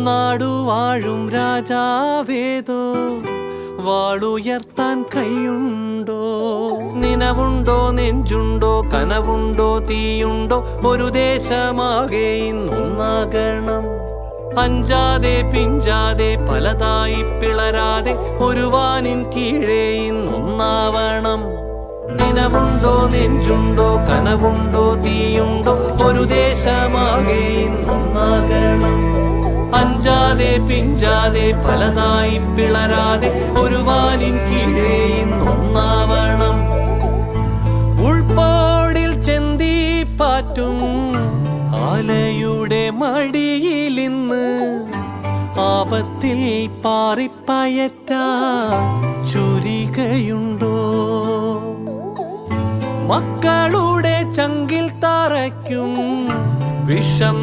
നാടുവാഴും രാജാവേതോ വാളുയർത്താൻ കൈയുണ്ടോ? നിനവുണ്ടോ, നെഞ്ചുണ്ടോ, കനവുണ്ടോ, തീയുണ്ടോ? ഒരു ദേശമാകെ ഇന്നൊന്നാകണം. അഞ്ചാതെ പിഞ്ചാതെ പലതായി പിളരാതെ ഒരു വാനിൻ കീഴേ ഇന്നൊന്നാവണം. നിനവുണ്ടോ, നെഞ്ചുണ്ടോ, കനവുണ്ടോ, തീയുണ്ടോ? ഒരു ദേശമാകെ ഇന്നൊന്നാകണം. അഞ്ചാതെ പിഞ്ചാതെ പലതായി പിളരാതെ ഒരു വാനിൻ കീഴേ ഇന്നൊന്നാവണം. ഉൾപ്പോടിൽ ചെന്തി പാറ്റും ആലയുടെ മടിയിലിന്ന് ആപത്തിൽ പാറിപ്പയറ്റ ചുരികയുണ്ടോ? മക്കളുടെ ചങ്കിൽ തറയ്ക്കും വിഷം